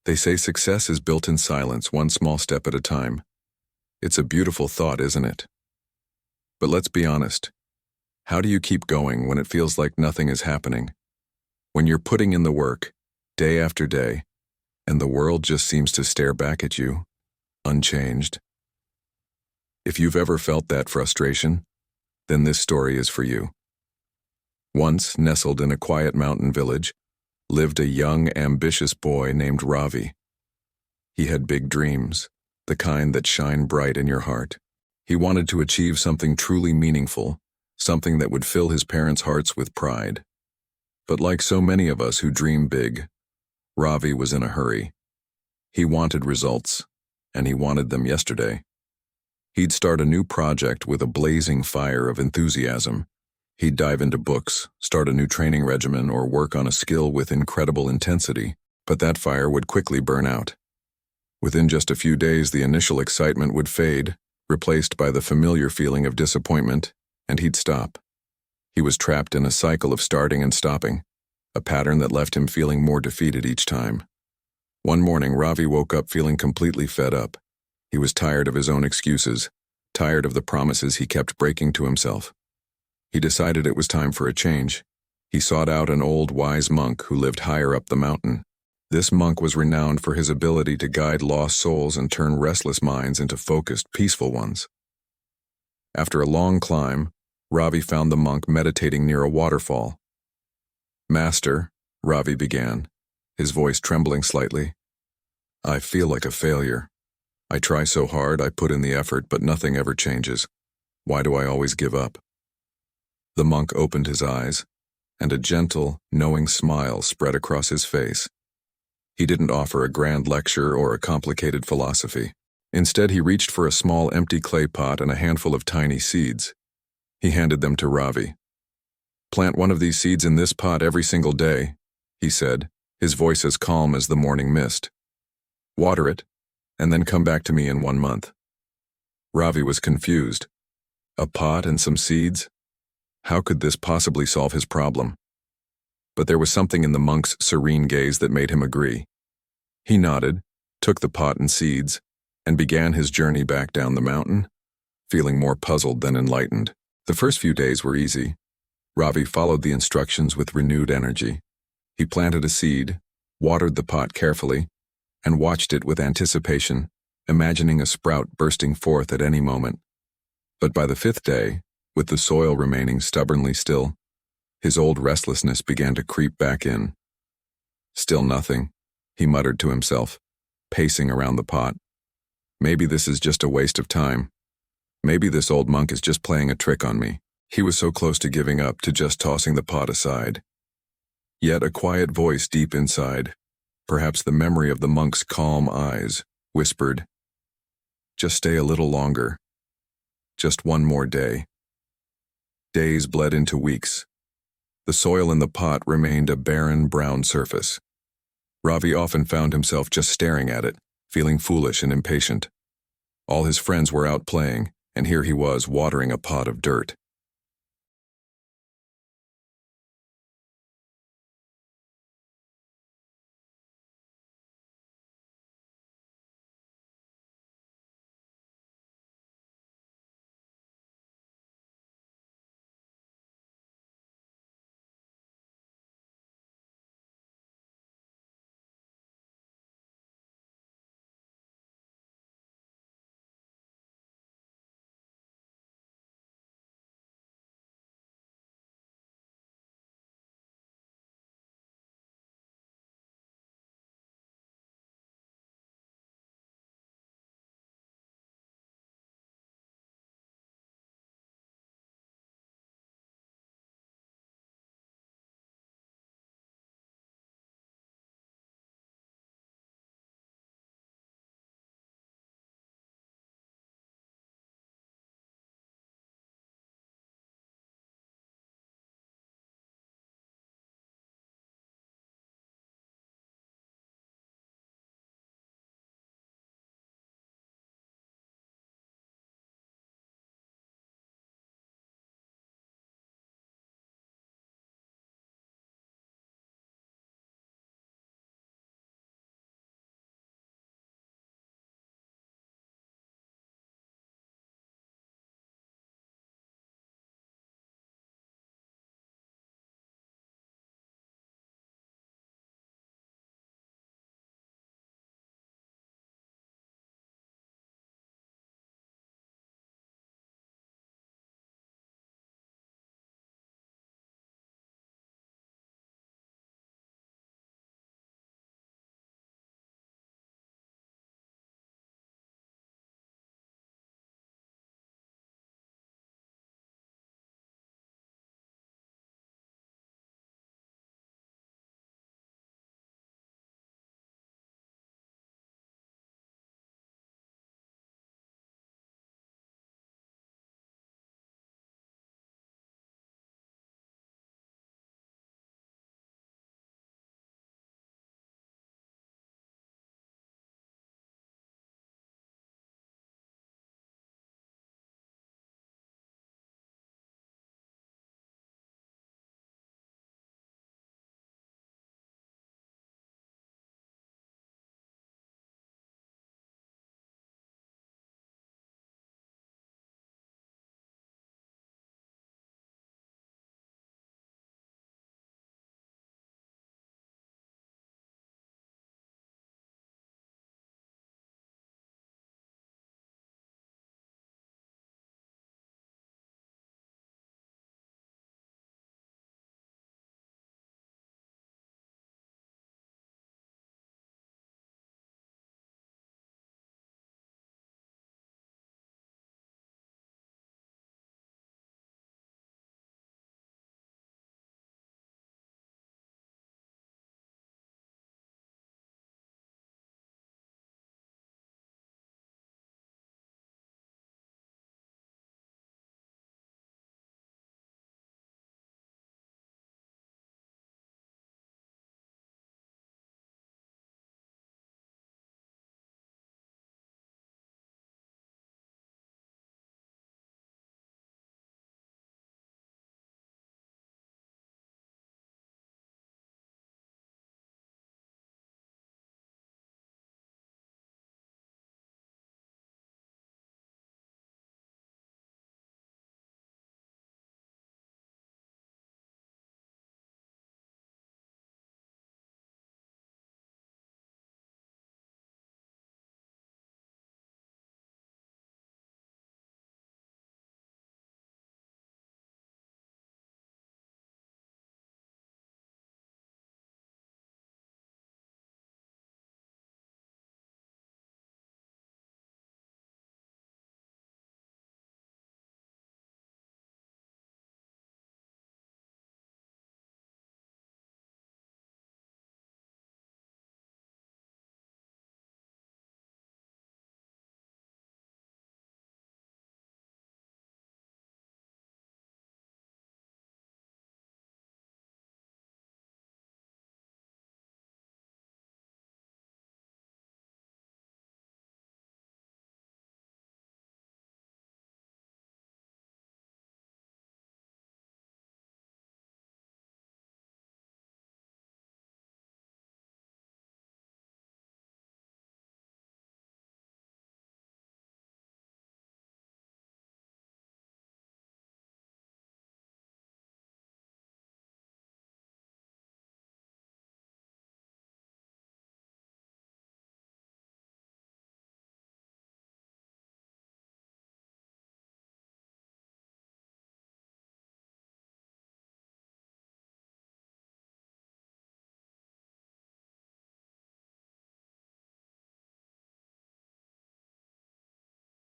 They say success is built in silence, one small step at a time. It's a beautiful thought, isn't it? But let's be honest. How do you keep going when it feels like nothing is happening? When you're putting in the work, day after day, and the world just seems to stare back at you, unchanged? If you've ever felt that frustration, then this story is for you. Once, nestled in a quiet mountain village, lived a young, ambitious boy named Ravi. He had big dreams, the kind that shine bright in your heart. He wanted to achieve something truly meaningful, something that would fill his parents' hearts with pride. But like so many of us who dream big, Ravi was in a hurry. He wanted results, and he wanted them yesterday. He'd start a new project with a blazing fire of enthusiasm. He'd dive into books, start a new training regimen, or work on a skill with incredible intensity, but that fire would quickly burn out. Within just a few days, the initial excitement would fade, replaced by the familiar feeling of disappointment, and he'd stop. He was trapped in a cycle of starting and stopping, a pattern that left him feeling more defeated each time. One morning, Ravi woke up feeling completely fed up. He was tired of his own excuses, tired of the promises he kept breaking to himself. He decided it was time for a change. He sought out an old, wise monk who lived higher up the mountain. This monk was renowned for his ability to guide lost souls and turn restless minds into focused, peaceful ones. After a long climb, Ravi found the monk meditating near a waterfall. "Master," Ravi began, his voice trembling slightly, "I feel like a failure. I try so hard, I put in the effort, but nothing ever changes. Why do I always give up?" The monk opened his eyes, and a gentle, knowing smile spread across his face. He didn't offer a grand lecture or a complicated philosophy. Instead, he reached for a small empty clay pot and a handful of tiny seeds. He handed them to Ravi. "Plant one of these seeds in this pot every single day," he said, his voice as calm as the morning mist. "Water it, and then come back to me in 1 month." Ravi was confused. A pot and some seeds? How could this possibly solve his problem? But there was something in the monk's serene gaze that made him agree. He nodded, took the pot and seeds, and began his journey back down the mountain, feeling more puzzled than enlightened. The first few days were easy. Ravi followed the instructions with renewed energy. He planted a seed, watered the pot carefully, and watched it with anticipation, imagining a sprout bursting forth at any moment. But by the 5th day, with the soil remaining stubbornly still, his old restlessness began to creep back in. "Still nothing," he muttered to himself, pacing around the pot. "Maybe this is just a waste of time. Maybe this old monk is just playing a trick on me." He was so close to giving up, to just tossing the pot aside. Yet a quiet voice deep inside, perhaps the memory of the monk's calm eyes, whispered, "Just stay a little longer. Just one more day." Days bled into weeks. The soil in the pot remained a barren, brown surface. Ravi often found himself just staring at it, feeling foolish and impatient. All his friends were out playing, and here he was watering a pot of dirt.